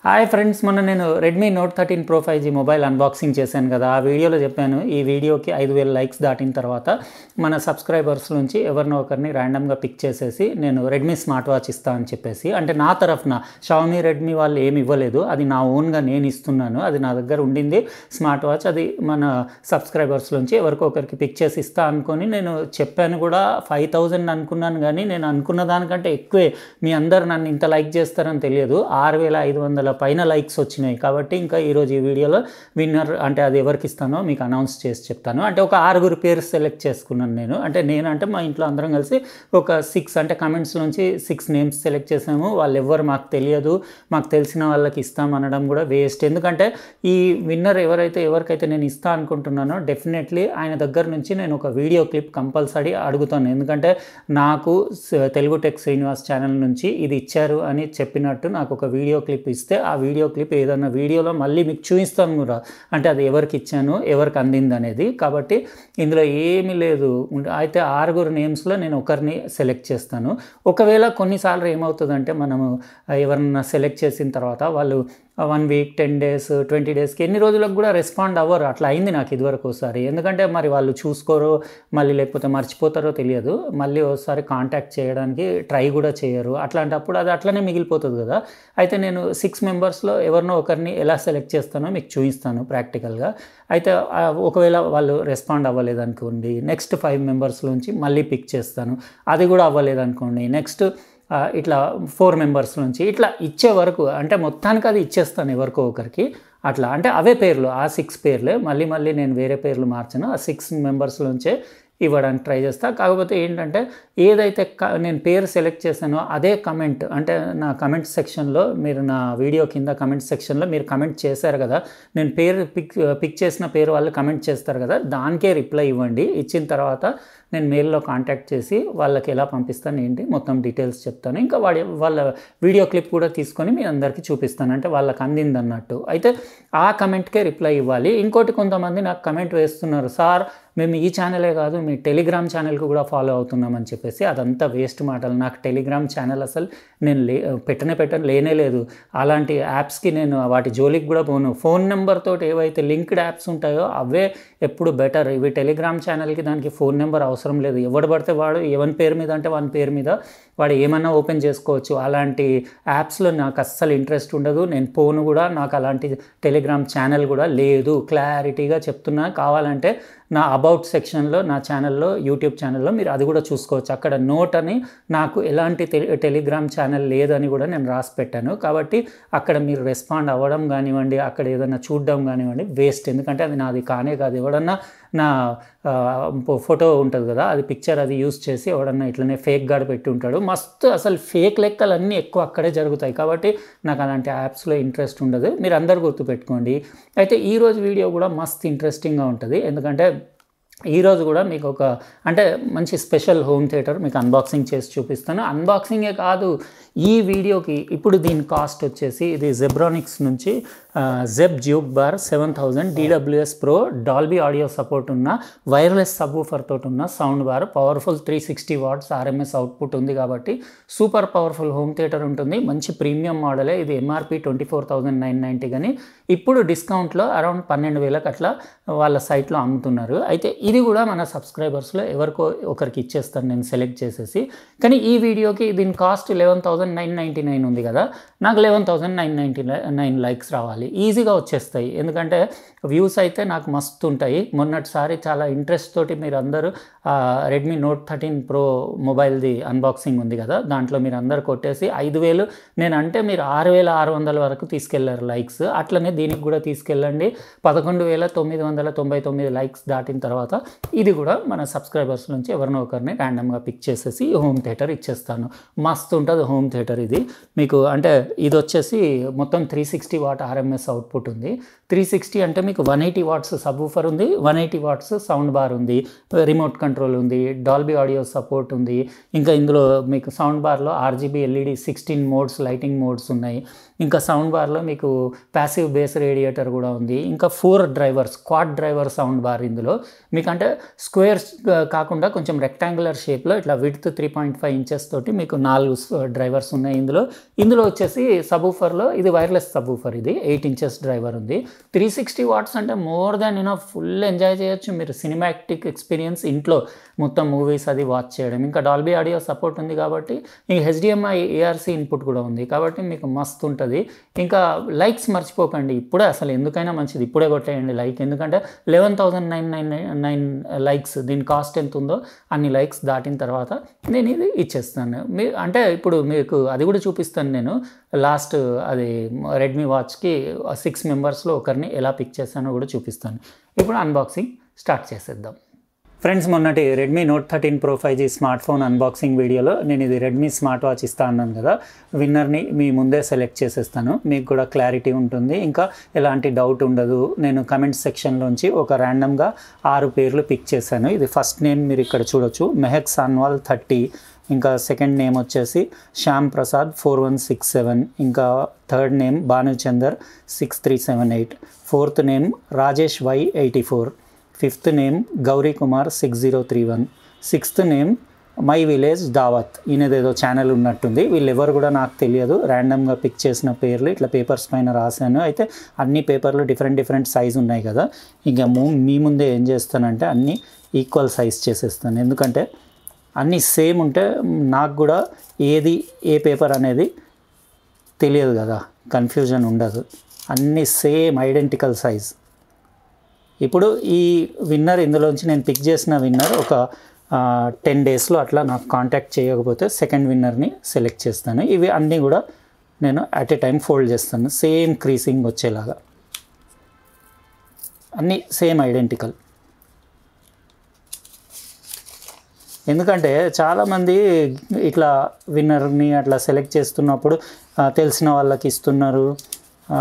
Hi friends, మొన్న నేను Redmi note 13 Pro 5G mobile unboxing చేశాను కదా. ఆ వీడియోలో చెప్పాను ఈ వీడియోకి 5000 లైక్స్ దాటిన తర్వాత మన సబ్స్క్రైబర్స్ నుంచి ఎవరినో ఒకరిని ర్యాండమ్గా పిక్ చేసేసి నేను రెడ్మీ స్మార్ట్ వాచ్ ఇస్తా అని చెప్పేసి, అంటే నా తరఫున షామీ రెడ్మీ వాళ్ళు ఏమి ఇవ్వలేదు, అది నా ఓన్గా నేను ఇస్తున్నాను. అది నా దగ్గర ఉండింది స్మార్ట్ వాచ్, అది మన సబ్స్క్రైబర్స్ నుంచి ఎవరికొకరికి పిక్ చేసి ఇస్తా అనుకొని నేను చెప్పాను కూడా. 5000 అనుకున్నాను, కానీ నేను అనుకున్న దానికంటే ఎక్కువే మీ అందరు నన్ను ఇంత లైక్ చేస్తారని తెలియదు. 6500 పైన లైక్స్ వచ్చినాయి. కాబట్టి ఇంకా ఈరోజు ఈ వీడియోలో విన్నర్ అంటే అది ఎవరికి ఇస్తానో మీకు అనౌన్స్ చేసి చెప్తాను. అంటే ఒక 6 పేరు సెలెక్ట్ చేసుకున్నాను నేను. అంటే మా ఇంట్లో అందరం కలిసి ఒక 6 అంటే కమెంట్స్ నుంచి 6 నేమ్స్ సెలెక్ట్ చేసాము. వాళ్ళు ఎవ్వరు మాకు తెలియదు, మాకు తెలిసిన వాళ్ళకి ఇస్తామనడం కూడా వేస్ట్. ఎందుకంటే ఈ విన్నర్ ఎవరికైతే నేను ఇస్తా అనుకుంటున్నానో డెఫినెట్లీ ఆయన దగ్గర నుంచి నేను ఒక వీడియో క్లిప్ కంపల్సరీ అడుగుతాను. ఎందుకంటే నాకు తెలుగు టెక్ శ్రీనివాస్ ఛానల్ నుంచి ఇది ఇచ్చారు అని చెప్పినట్టు నాకు ఒక వీడియో క్లిప్ ఇస్తే ఆ వీడియో క్లిప్ ఏదైనా వీడియోలో మళ్ళీ మీకు చూపిస్తాను కూడా, అంటే అది ఎవరికి ఇచ్చాను ఎవరికి అందింది అనేది. కాబట్టి ఇందులో ఏమీ లేదు. అయితే 6 నేమ్స్లో నేను ఒకరిని సెలెక్ట్ చేస్తాను. ఒకవేళ కొన్నిసార్లు ఏమవుతుందంటే మనము ఎవరన్నా సెలెక్ట్ చేసిన తర్వాత వాళ్ళు 1 వీక్ 10 డేస్ 20 డేస్కి ఎన్ని రోజులకు కూడా రెస్పాండ్ అవ్వరు. అట్లా అయింది నాకు ఇదివరకు ఒకసారి. ఎందుకంటే మరి వాళ్ళు చూసుకోరో మళ్ళీ లేకపోతే మర్చిపోతారో తెలియదు, మళ్ళీ ఒకసారి కాంటాక్ట్ చేయడానికి ట్రై కూడా చేయరు. అట్లాంటప్పుడు అది అట్లనే మిగిలిపోతుంది కదా. అయితే నేను 6 మెంబర్స్లో ఎవరినో ఒకరిని ఎలా సెలెక్ట్ చేస్తానో మీకు చూపిస్తాను ప్రాక్టికల్గా. అయితే ఒకవేళ వాళ్ళు రెస్పాండ్ అవ్వలేదనుకోండి, నెక్స్ట్ 5 మెంబర్స్లోంచి మళ్ళీ పిక్ చేస్తాను. అది కూడా అవ్వలేదనుకోండి, నెక్స్ట్ ఇట్లా 4 మెంబర్స్ నుంచి ఇట్లా ఇచ్చే వరకు, అంటే మొత్తానికి అది ఇచ్చేస్తాను ఎవరికో ఒకరికి. అట్లా అంటే అవే పేర్లు, ఆ 6 పేర్లే, మళ్ళీ నేను వేరే పేర్లు మార్చను. ఆ 6 మెంబర్స్లోంచే ఇవ్వడానికి ట్రై చేస్తా. కాకపోతే ఏంటంటే ఏదైతే నేను పేరు సెలెక్ట్ చేశానో అదే కమెంట్, అంటే నా కమెంట్ సెక్షన్లో మీరు నా వీడియో కింద కమెంట్ సెక్షన్లో మీరు కమెంట్ చేశారు కదా, నేను పేరు పిక్ చేసిన పేరు వాళ్ళు కమెంట్ చేస్తారు కదా, దానికే రిప్లై ఇవ్వండి. ఇచ్చిన తర్వాత నేను మెయిల్లో కాంటాక్ట్ చేసి వాళ్ళకి ఎలా పంపిస్తాను ఏంటి మొత్తం డీటెయిల్స్ చెప్తాను. ఇంకా వాళ్ళ వీడియో క్లిప్ కూడా తీసుకొని మీ అందరికీ చూపిస్తాను, అంటే వాళ్ళకి అందింది అన్నట్టు. అయితే ఆ కమెంట్కే రిప్లై ఇవ్వాలి. ఇంకోటి, కొంతమంది నాకు కమెంట్ వేస్తున్నారు, సార్ మేము ఈ ఛానలే కాదు మీ టెలిగ్రామ్ ఛానల్కి కూడా ఫాలో అవుతున్నామని చెప్పేసి. అదంతా వేస్ట్ మాటలు. నాకు టెలిగ్రామ్ ఛానల్ అసలు నేను పెట్టను లేనే లేదు. అలాంటి యాప్స్కి నేను వాటి జోలికి కూడా పోను. ఫోన్ నెంబర్ తోటి ఏవైతే లింక్డ్ యాప్స్ ఉంటాయో అవే ఎప్పుడు బెటర్. ఇవి టెలిగ్రామ్ ఛానల్కి దానికి ఫోన్ నెంబర్ అవసరం లేదు. ఎవడు పడితే వాడు ఎవరి పేరు మీద అంటే వాని పేరు మీద వాడు ఏమన్నా ఓపెన్ చేసుకోవచ్చు. అలాంటి యాప్స్లో నాకు అస్సలు ఇంట్రెస్ట్ ఉండదు, నేను పోను కూడా. నాకు అలాంటి టెలిగ్రామ్ ఛానల్ కూడా లేదు, క్లారిటీగా చెప్తున్నా. కావాలంటే నా అబౌట్ సెక్షన్లో నా ఛానల్లో యూట్యూబ్ ఛానల్లో మీరు అది కూడా చూసుకోవచ్చు. అక్కడ నోట్ అని నాకు ఎలాంటి టెలిగ్రామ్ ఛానల్ లేదని కూడా నేను రాసి పెట్టాను. కాబట్టి అక్కడ మీరు రెస్పాండ్ అవ్వడం కానివ్వండి, అక్కడ ఏదైనా చూడడం కానివ్వండి వేస్ట్. ఎందుకంటే అది నాది కానే కాదు. ఎవడన్నా నా ఫోటో ఉంటుంది కదా, అది పిక్చర్ అది యూజ్ చేసి ఎవడన్నా ఇట్లనే ఫేక్ గార్డ్ పెట్టి ఉంటాడు. మస్తు అసలు ఫేక్ లెక్కలు అన్నీ ఎక్కువ అక్కడే జరుగుతాయి. కాబట్టి నాకు అలాంటి యాప్స్లో ఇంట్రెస్ట్ ఉండదు, మీరు అందరు గుర్తుపెట్టుకోండి. అయితే ఈరోజు వీడియో కూడా మస్తు ఇంట్రెస్టింగ్గా ఉంటుంది. ఎందుకంటే ఈరోజు కూడా మీకు ఒక అంటే మంచి స్పెషల్ హోమ్ థియేటర్ మీకు అన్బాక్సింగ్ చేసి చూపిస్తాను. అన్బాక్సింగే కాదు, ఈ వీడియోకి ఇప్పుడు దీని కాస్ట్ వచ్చేసి ఇది జెబ్రానిక్స్ నుంచి Zeb Juke Bar 7000 DWS Pro Dolby audio support ఉన్న వైర్లెస్ సబ్వూఫర్ తోటి ఉన్న sound bar, powerful 360 watts RMS output ఉంది. కాబట్టి సూపర్ పవర్ఫుల్ హోమ్ థియేటర్ ఉంటుంది. మంచి ప్రీమియం మోడలే. ఇది MRP 24,990, కానీ ఇప్పుడు డిస్కౌంట్లో అరౌండ్ 12,000 అట్లా వాళ్ళ సైట్లో అమ్ముతున్నారు. అయితే ఇది కూడా మన సబ్స్క్రైబర్స్లో ఎవరికో ఒకరికి ఇచ్చేస్తాను నేను సెలెక్ట్ చేసేసి. కానీ ఈ వీడియోకి దీని కాస్ట్ 11,999 ఉంది కదా, నాకు 11,999 లైక్స్ రావాలి, ఈజీగా వచ్చేస్తాయి. ఎందుకంటే వ్యూస్ అయితే నాకు మస్తు ఉంటాయి. మొన్నటిసారి చాలా ఇంట్రెస్ట్ తోటి మీరు అందరూ రెడ్మీ నోట్ 13 Pro మొబైల్ది అన్బాక్సింగ్ ఉంది కదా, దాంట్లో మీరు అందరు కొట్టేసి 5,000 నేను అంటే మీరు 6,600 వరకు తీసుకెళ్లారు లైక్స్. అట్లనే దీనికి కూడా తీసుకెళ్ళండి. 11,999 లైక్స్ దాటిన తర్వాత ఇది కూడా మన సబ్స్క్రైబర్స్ నుంచి ఎవరినో ఒకరిని ర్యాండమ్గా పిక్ చేసేసి హోమ్ థియేటర్ ఇచ్చేస్తాను. మస్తు ఉంటుంది హోమ్ థియేటర్ ఇది మీకు. అంటే ఇది వచ్చేసి మొత్తం 360 వాట్ RMS అవుట్పుట్ ఉంది. 360 అంటే మీకు 180 వాట్స్ సబ్వూఫర్ ఉంది, 180 వాట్స్ సౌండ్ బార్ ఉంది, రిమోట్ కంట్రోల్ ఉంది, డాల్బీ ఆడియో సపోర్ట్ ఉంది. ఇంకా ఇందులో మీకు సౌండ్ బార్లో RGB LED 16 modes lighting modes ఉన్నాయి. ఇంకా సౌండ్ బార్లో మీకు ప్యాసివ్ బేస్ రేడియేటర్ కూడా ఉంది. ఇంకా 4 drivers, quad driver sound bar ఇందులో మీకు. అంటే స్క్వేర్స్ కాకుండా కొంచెం రెక్టాంగులర్ షేప్లో ఇట్లా విడ్త్ 3.5 ఇంచెస్ తోటి మీకు 4 డ్రైవర్స్ ఉన్నాయి ఇందులో వచ్చేసి సబూఫర్లో ఇది వైర్లెస్ సబూఫర్, ఇది 8 ఇంచెస్ డ్రైవర్ ఉంది. 360 వాట్స్ అంటే మోర్ దాన్ ఫుల్ ఎంజాయ్ చేయొచ్చు మీరు. సినిమాటిక్ ఎక్స్పీరియన్స్ ఇంట్లో మొత్తం మూవీస్ అది వాచ్ చేయడం. ఇంకా డాల్బీ ఆడియో సపోర్ట్ ఉంది కాబట్టి, ఇంకా HDMI ARC ఇన్పుట్ కూడా ఉంది కాబట్టి మీకు మస్తు ఉంటుంది. ఇంకా లైక్స్ మర్చిపోకండి, ఇప్పుడే అసలు ఎందుకైనా మంచిది ఇప్పుడే కొట్టేయండి లైక్. ఎందుకంటే 11,999 లైక్స్, దీని కాస్ట్ ఎంత ఉందో అన్ని లైక్స్ దాటిన తర్వాత నేను ఇది ఇచ్చేస్తాను. అంటే ఇప్పుడు మీకు అది కూడా చూపిస్తాను నేను. లాస్ట్ అది రెడ్మీ వాచ్కి 6 మెంబర్స్లో ఒకరిని ఎలా పిక్ చేస్తానో కూడా చూపిస్తాను. ఇప్పుడు అన్బాక్సింగ్ స్టార్ట్ చేసేద్దాం. ఫ్రెండ్స్, మొన్నటి Redmi note 13 Pro 5G smart phone unboxing వీడియోలో నేను ఇది రెడ్మీ స్మార్ట్ వాచ్ ఇస్తా అన్నాను కదా, విన్నర్ని మీ ముందే సెలెక్ట్ చేసేస్తాను. మీకు కూడా క్లారిటీ ఉంటుంది, ఇంకా ఎలాంటి డౌట్ ఉండదు. నేను కమెంట్ సెక్షన్లోంచి ఒక ర్యాండమ్గా 6 పేర్లు పిక్ చేశాను. ఇది ఫస్ట్ నేమ్ మీరు ఇక్కడ చూడొచ్చు, మెహక్ సాన్వాల్ 30. ఇంకా సెకండ్ నేమ్ వచ్చేసి శ్యామ్ ప్రసాద్ 4167. ఇంకా third name Bhanuchander 6378. Fourth name Rajesh Y 84. Fifth name Gauri Kumar 6031. Sixth name my village దావత్. ఈయనదేదో ఛానల్ ఉన్నట్టుంది. వీళ్ళెవరు కూడా నాకు తెలియదు, ర్యాండమ్గా పిక్ చేసిన పేర్లు ఇట్లా పేపర్స్ పైన రాశాను. అయితే అన్ని పేపర్లు డిఫరెంట్ సైజు ఉన్నాయి కదా, ఇంకా మీ ముందే ఏం చేస్తానంటే అన్నీ ఈక్వల్ సైజ్ చేసేస్తాను. ఎందుకంటే అన్నీ సేమ్ ఉంటే నాకు కూడా ఏది ఏ పేపర్ అనేది తెలియదు కదా, కన్ఫ్యూజన్ ఉండదు. అన్నీ సేమ్ ఐడెంటికల్ సైజ్. ఇప్పుడు ఈ విన్నర్, ఇందులోంచి నేను పిక్ చేసిన విన్నర్ ఒక 10 డేస్లో అట్లా నాకు కాంటాక్ట్ చేయకపోతే సెకండ్ విన్నర్ని సెలెక్ట్ చేస్తాను. ఇవి అన్నీ కూడా నేను అట్ ఏ టైం ఫోల్డ్ చేస్తాను, సేమ్ క్రీసింగ్ వచ్చేలాగా, అన్నీ సేమ్ ఐడెంటికల్. ఎందుకంటే చాలామంది ఇట్లా విన్నర్ని అట్లా సెలెక్ట్ చేస్తున్నప్పుడు తెలిసిన వాళ్ళకి ఇస్తున్నారు,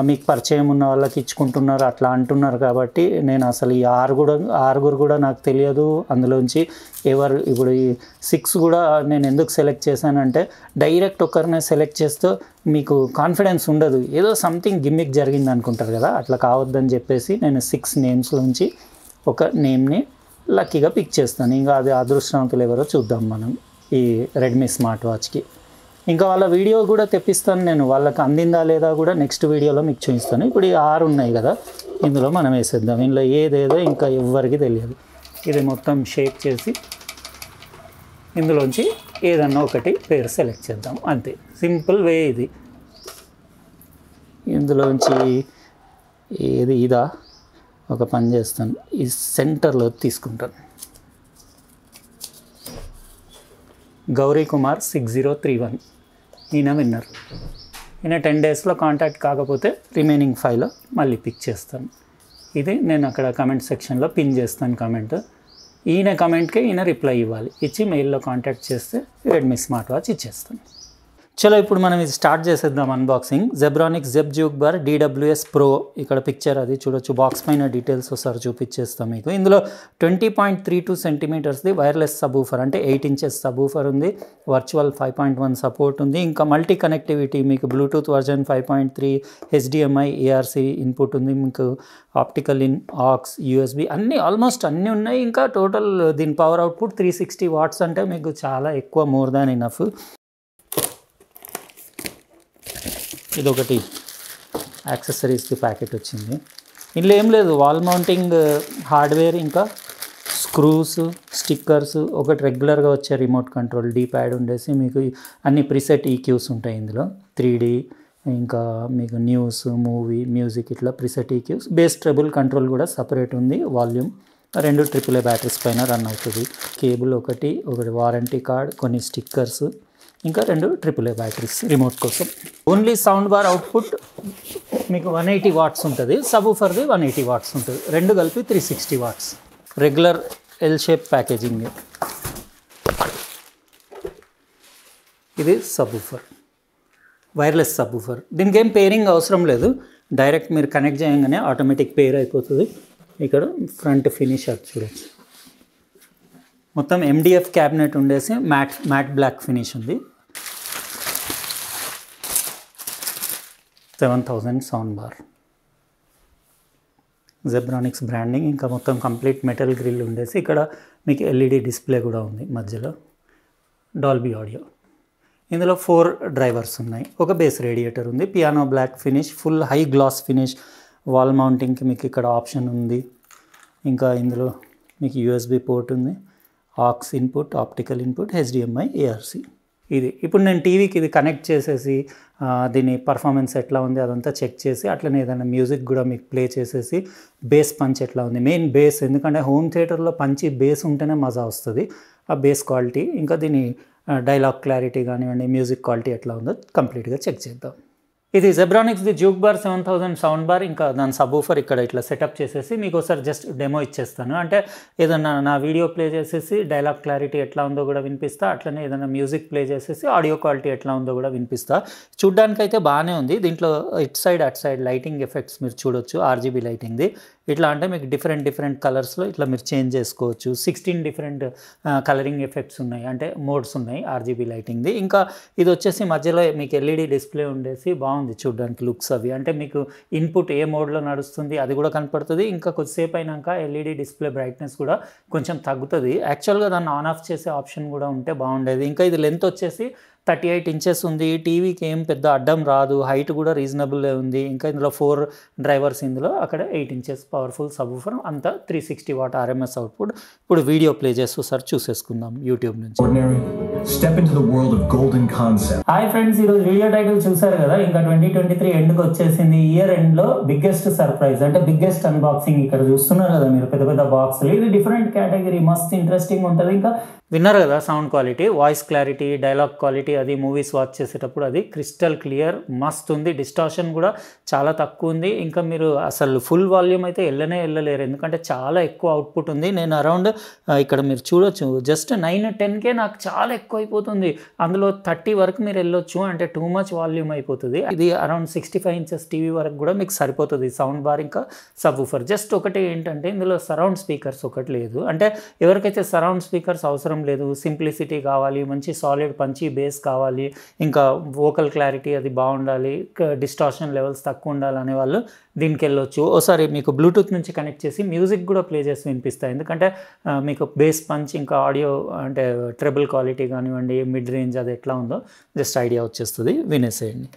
మీకు పరిచయం ఉన్న వాళ్ళకి ఇచ్చుకుంటున్నారు అట్లా అంటున్నారు. కాబట్టి నేను అసలు ఈ ఆరుగురు కూడా నాకు తెలియదు. అందులోంచి ఇప్పుడు ఈ 6 కూడా నేను ఎందుకు సెలెక్ట్ చేశానంటే, డైరెక్ట్ ఒకరినే సెలెక్ట్ చేస్తూ మీకు కాన్ఫిడెన్స్ ఉండదు, ఏదో సంథింగ్ గిమ్మిక్ జరిగింది అనుకుంటారు కదా, అట్లా కావద్దని చెప్పేసి నేను 6 నేమ్స్లోంచి ఒక నేమ్ని లక్కీగా పిక్ చేస్తాను. ఇంకా అది అదృష్టవంతులు ఎవరో చూద్దాం మనం ఈ రెడ్మీ స్మార్ట్ వాచ్కి. ఇంకా వాళ్ళ వీడియో కూడా తెప్పిస్తాను నేను, వాళ్ళకి అందిందా లేదా కూడా నెక్స్ట్ వీడియోలో మీకు చూపిస్తాను. ఇప్పుడు ఈ 6 ఉన్నాయి కదా, ఇందులో మనం వేసేద్దాం. ఇందులో ఏదేదో ఇంకా ఎవ్వరికి తెలియదు. ఇది మొత్తం షేక్ చేసి ఇందులోంచి ఏదన్నా ఒకటి పేరు సెలెక్ట్ చేద్దాం, అంతే. సింపుల్ వే ఇది. ఇందులోంచి ఇదా ఒక పని చేస్తాను, ఈ సెంటర్లో తీసుకుంటాను. గౌరీ కుమార్ 6031, ఈయన విన్నర్. ఈయన 10 డేస్లో కాంటాక్ట్ కాకపోతే రిమైనింగ్ 5లో మళ్ళీ పిక్ చేస్తాను. ఇది నేను అక్కడ కమెంట్ సెక్షన్లో పిన్ చేస్తాను కమెంట్. ఈయన కమెంట్కి ఈయన రిప్లై ఇవ్వాలి, ఇచ్చి మెయిల్లో కాంటాక్ట్ చేస్తే రెడ్మీ స్మార్ట్ వాచ్ ఇచ్చేస్తాను. చలో ఇప్పుడు మనం ఇది స్టార్ట్ చేసేద్దాం unboxing. Zebronics Jeb juke bar DWS Pro, ఇక్కడ పిక్చర్ అది చూడొచ్చు. బాక్స్ పైన డీటెయిల్స్ ఒకసారి చూపించేస్తాం మీకు. ఇందులో 20.32 సెంటీమీటర్స్ది వైర్లెస్ సబూఫర్, అంటే 8 ఇంచెస్ సబూఫర్ ఉంది. వర్చువల్ 5.1 సపోర్ట్ ఉంది. ఇంకా మల్టీ కనెక్టివిటీ, మీకు Bluetooth version 5.3, HDMI ARC input ఉంది. మీకు ఆప్టికల్ ఇన్, AUX, USB అన్నీ ఆల్మోస్ట్ అన్నీ ఉన్నాయి. ఇంకా టోటల్ దీని పవర్ అవుట్పుట్ 360 వాట్స్, అంటే మీకు చాలా ఎక్కువ, మోర్ దాన్ ఇనఫ్. ఇదొకటి యాక్సెసరీస్కి ప్యాకెట్ వచ్చింది. ఇందులో ఏం లేదు, వాల్ మౌంటింగ్ హార్డ్వేర్, ఇంకా స్క్రూస్, స్టిక్కర్స్, ఒకటి రెగ్యులర్గా వచ్చే రిమోట్ కంట్రోల్ D-ప్యాడ్ ఉండేసి, మీకు అన్ని ప్రీసెట్ EQs ఉంటాయి ఇందులో. 3D, ఇంకా మీకు న్యూస్, మూవీ, మ్యూజిక్, ఇట్లా preset EQs. Base trouble control కూడా సపరేట్ ఉంది. వాల్యూమ్ 2 AAA బ్యాటరీస్ పైన రన్ అవుతుంది. కేబుల్ ఒకటి వారంటీ కార్డ్, కొన్ని స్టిక్కర్స్, ఇంకా 2 AAA బ్యాటరీస్ రిమోట్ కోసం. ఓన్లీ సౌండ్ బార్ అవుట్పుట్ మీకు 180 వాట్స్ ఉంటుంది, సబూఫర్ది 180 వాట్స్ ఉంటుంది, రెండు కలిపి 360 watts. Regular L shape packaging. ఇది సబూఫర్, వైర్లెస్ సబూఫర్. దీనికి ఏం పేరింగ్ అవసరం లేదు, డైరెక్ట్ మీరు కనెక్ట్ చేయగానే ఆటోమేటిక్ పేర్ అయిపోతుంది. ఇక్కడ ఫ్రంట్ ఫినిష్ అది చూడొచ్చు, మొత్తం MDF క్యాబినెట్ ఉండేసి మ్యాట్ బ్లాక్ ఫినిష్ ఉంది. 7000 సౌండ్ బార్, జెబ్రానిక్స్ బ్రాండింగ్, ఇంకా మొత్తం కంప్లీట్ మెటల్ గ్రిల్ ఉండేసి ఇక్కడ మీకు ఎల్ఈడి డిస్ప్లే కూడా ఉంది మధ్యలో, డాల్బీ ఆడియో. ఇందులో 4 డ్రైవర్స్ ఉన్నాయి, ఒక బేస్ రేడియేటర్ ఉంది, piano black finish, full high gloss finish, wall మౌంటింగ్కి మీకు ఇక్కడ ఆప్షన్ ఉంది. ఇంకా ఇందులో మీకు యూఎస్బి పోర్ట్ ఉంది, aux input, optical input, HDMI, ARC. ఇది ఇప్పుడు నేను టీవీకి ఇది కనెక్ట్ చేసేసి దీని పర్ఫార్మెన్స్ ఎట్లా ఉంది అదంతా చెక్ చేసి, అట్లనే ఏదైనా మ్యూజిక్ కూడా మీకు ప్లే చేసేసి బేస్ పంచ్ ఎట్లా ఉంది, మెయిన్ బేస్, ఎందుకంటే హోమ్ థియేటర్లో పంచి బేస్ ఉంటేనే మజా వస్తుంది, ఆ బేస్ క్వాలిటీ, ఇంకా దీని డైలాగ్ క్లారిటీ కానివ్వండి, మ్యూజిక్ క్వాలిటీ ఎట్లా ఉందో కంప్లీట్గా చెక్ చేద్దాం. ఇది జెబ్రానిక్స్ది జ్యూక్ బార్ 7000 సౌండ్ బార్, ఇంకా దాని సబూఫర్ ఇక్కడ ఇట్లా సెటప్ చేసేసి మీకు ఒకసారి జస్ట్ డెమో ఇచ్చేస్తాను. అంటే ఏదన్నా నా వీడియో ప్లే చేసేసి డైలాగ్ క్లారిటీ ఎట్లా ఉందో కూడా వినిపిస్తా, అట్లనే ఏదైనా మ్యూజిక్ ప్లే చేసేసి ఆడియో క్వాలిటీ ఎట్లా ఉందో కూడా వినిపిస్తా. చూడ్డానికి అయితే బాగానే ఉంది. దీంట్లో it side at side lighting effects మీరు చూడొచ్చు, ఆర్జీబీ లైటింగ్ది. ఇట్లా అంటే మీకు డిఫరెంట్ కలర్స్లో ఇట్లా మీరు చేంజ్ చేసుకోవచ్చు. 16 డిఫరెంట్ కలరింగ్ ఎఫెక్ట్స్ ఉన్నాయి, అంటే మోడ్స్ ఉన్నాయి ఆర్జీబీ లైటింగ్ది. ఇంకా ఇది వచ్చేసి మధ్యలో మీకు ఎల్ఈడి డిస్ప్లే ఉండేసి బాగుంది చూడడానికి లుక్స్ అవి, అంటే మీకు ఇన్పుట్ ఏ మోడ్లో నడుస్తుంది అది కూడా కనపడుతుంది. ఇంకా కొద్దిసేపు అయినాక ఎల్ఈడి డిస్ప్లే బ్రైట్నెస్ కూడా కొంచెం తగ్గుతుంది. యాక్చువల్గా దాన్ని ఆన్ ఆఫ్ చేసే ఆప్షన్ కూడా ఉంటే బాగుండేది. ఇంకా ఇది లెంత్ వచ్చేసి 38 ఇంచెస్ ఉంది, టీవీకి ఏం పెద్ద అడ్డం రాదు, హైట్ కూడా రీజనబుల్ ఉంది. ఇంకా ఇందులో 4 డ్రైవర్స్, ఇందులో అక్కడ 8 ఇంచెస్ పవర్ఫుల్ సబ్‌వూఫర్, అంతా 360 వాట్ ఆర్ఎంఎస్ అవుట్పుట్. ఇప్పుడు వీడియో ప్లే చేస్తూ సార్ చూసేసుకుందాం యూట్యూబ్ నుంచి. Step into the world of golden concept. Hi friends, ఈరోజు వీడియో టైటిల్ చూసారు కదా, ఇంకా 2023 ఎండ్కి వచ్చేసింది. ఇయర్ ఎండ్లో బిగ్గెస్ట్ సర్ప్రైజ్ అంటే బిగ్గెస్ట్ అన్బాక్సింగ్ ఇక్కడ చూస్తున్నారు కదా మీరు, పెద్ద పెద్ద బాక్సులు. ఇది డిఫరెంట్ కేటగిరీ, మస్త్ ఇంట్రెస్టింగ్ ఉంటుంది. ఇంకా విన్నారు కదా sound quality, voice clarity, dialogue quality, అది మూవీస్ వాచ్ చేసేటప్పుడు అది క్రిస్టల్ క్లియర్ మస్త్ ఉంది. డిస్టార్షన్ కూడా చాలా తక్కువ ఉంది. ఇంకా మీరు అసలు ఫుల్ వాల్యూమ్ అయితే వెళ్ళలేరు, ఎందుకంటే చాలా ఎక్కువ అవుట్పుట్ ఉంది. నేను అరౌండ్ ఇక్కడ మీరు చూడొచ్చు, జస్ట్ 9-10K నాకు చాలా ఎక్కువ అయిపోతుంది. అందులో 30 వరకు మీరు వెళ్ళొచ్చు, అంటే టూ మచ్ వాల్యూమ్ అయిపోతుంది. ఇది అరౌండ్ 65 ఇంచెస్ టీవీ వరకు కూడా మీకు సరిపోతుంది సౌండ్ బార్ ఇంకా సబ్‌వూఫర్. జస్ట్ ఒకటి ఏంటంటే ఇందులో సరౌండ్ స్పీకర్స్ ఒకటి లేదు. అంటే ఎవరికైతే సరౌండ్ స్పీకర్స్ అవసరం లేదు, సింప్లిసిటీ కావాలి, మంచి సాలిడ్ పంచి బేస్ కావాలి, ఇంకా వోకల్ క్లారిటీ అది బాగుండాలి, డిస్టార్షన్ లెవెల్స్ తక్కువ ఉండాలి అనే వాళ్ళు దీనికి వెళ్ళొచ్చు. ఒకసారి మీకు బ్లూటూత్ నుంచి కనెక్ట్ చేసి మ్యూజిక్ కూడా ప్లే చేసి వినిపిస్తాయి, ఎందుకంటే మీకు బేస్ పంచ్ ఇంకా ఆడియో అంటే ట్రెబుల్ క్వాలిటీ కానివ్వండి, మిడ్ రేంజ్ అది ఎట్లా ఉందో జస్ట్ ఐడియా వచ్చేస్తుంది, వినేసేయండి.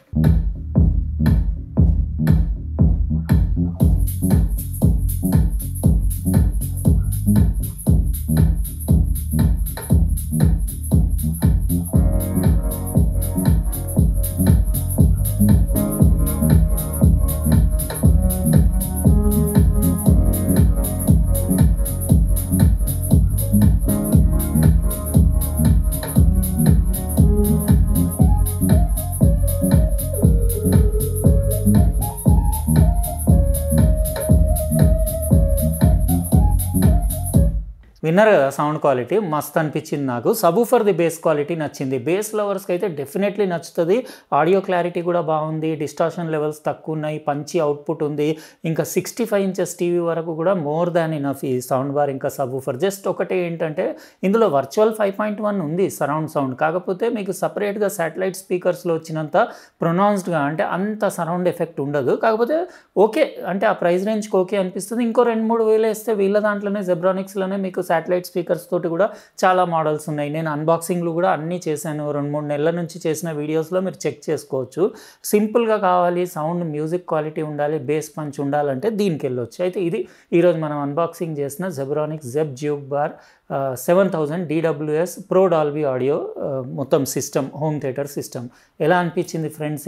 విన్నారు కదా సౌండ్ క్వాలిటీ మస్త్ అనిపించింది నాకు. సబ్‌వూఫర్ది బేస్ క్వాలిటీ నచ్చింది, బేస్ లవర్స్కి అయితే డెఫినెట్లీ నచ్చుతుంది. ఆడియో క్లారిటీ కూడా బాగుంది, డిస్టార్షన్ లెవెల్స్ తక్కువ ఉన్నాయి, పంచి అవుట్పుట్ ఉంది. ఇంకా 65 ఇంచెస్ టీవీ వరకు కూడా మోర్ దాన్ ఇనఫ్ ఈ సౌండ్ బార్ ఇంకా సబ్‌వూఫర్. జస్ట్ ఒకటే ఏంటంటే ఇందులో వర్చువల్ 5.1 ఉంది సరౌండ్ సౌండ్, కాకపోతే మీకు సపరేట్గా శాటిలైట్ స్పీకర్స్లో వచ్చినంత ప్రొనౌన్స్డ్గా అంటే అంత సరౌండ్ ఎఫెక్ట్ ఉండదు. కాకపోతే ఓకే, అంటే ఆ ప్రైస్ రేంజ్కి ఓకే అనిపిస్తుంది. ఇంకో 2-3 వేలు వేస్తే వీళ్ళ దాంట్లోనే జెబ్రానిక్స్లోనే మీకు శాటిలైట్ స్పీకర్స్ తోటి కూడా చాలా మోడల్స్ ఉన్నాయి. నేను అన్బాక్సింగ్లు కూడా అన్నీ చేశాను, 2-3 నెలల నుంచి చేసిన వీడియోస్లో మీరు చెక్ చేసుకోవచ్చు. సింపుల్గా కావాలి, సౌండ్ మ్యూజిక్ క్వాలిటీ ఉండాలి, బేస్ పంచ్ ఉండాలంటే దీనికి వెళ్ళొచ్చు. అయితే ఇది ఈరోజు మనం అన్బాక్సింగ్ చేసిన Zebronics Jeb Juke Bar 7000 DWS pro Dolby audio మొత్తం సిస్టమ్, హోమ్ థియేటర్ సిస్టమ్. ఎలా అనిపించింది ఫ్రెండ్స్?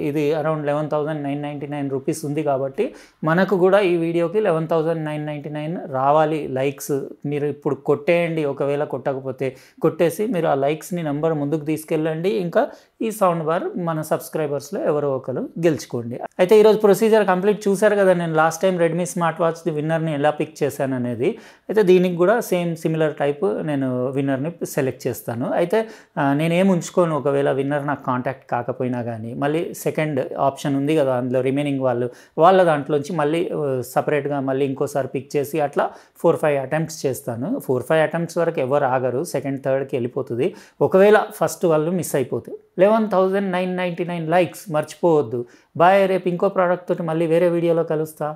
ఇది అరౌండ్ 11,999 రూపీస్ ఉంది కాబట్టి మనకు కూడా ఈ వీడియోకి 11,999 రావాలి లైక్స్. మీరు ఇప్పుడు కొట్టేయండి, ఒకవేళ కొట్టకపోతే కొట్టేసి మీరు ఆ లైక్స్ని నెంబర్ ముందుకు తీసుకెళ్ళండి. ఇంకా ఈ సౌండ్ బార్ మన సబ్స్క్రైబర్స్లో ఎవరో ఒకరు గెలుచుకోండి. అయితే ఈరోజు ప్రొసీజర్ కంప్లీట్ చూశారు కదా, నేను లాస్ట్ టైం రెడ్మీ స్మార్ట్ వాచ్ది విన్నర్ని ఎలా పిక్ చేశాను అనేది. అయితే దీనికి కూడా సిమిలర్ టైప్ నేను విన్నర్ని సెలెక్ట్ చేస్తాను. అయితే నేనేం ఉంచుకోను, ఒకవేళ విన్నర్ నాకు కాంటాక్ట్ కాకపోయినా కానీ మళ్ళీ సెకండ్ ఆప్షన్ ఉంది కదా, అందులో రిమైనింగ్ వాళ్ళ దాంట్లోంచి మళ్ళీ సపరేట్గా మళ్ళీ ఇంకోసారి పిక్ చేసి అట్లా 4-5 అటెంప్ట్స్ చేస్తాను. చెప్తున్నాను. 4-5 అటెంప్ట్స్ వరకు ఎవరు ఆగరు, సెకండ్ థర్డ్కి వెళ్ళిపోతుంది. ఒకవేళ ఫస్ట్ వాళ్ళు మిస్ అయిపోతే 11,999 లైక్స్ మర్చిపోవద్దు. బాయ్. రేపు ఇంకో ప్రోడక్ట్ తోటి మళ్ళీ వేరే వీడియోలో కలుస్తా.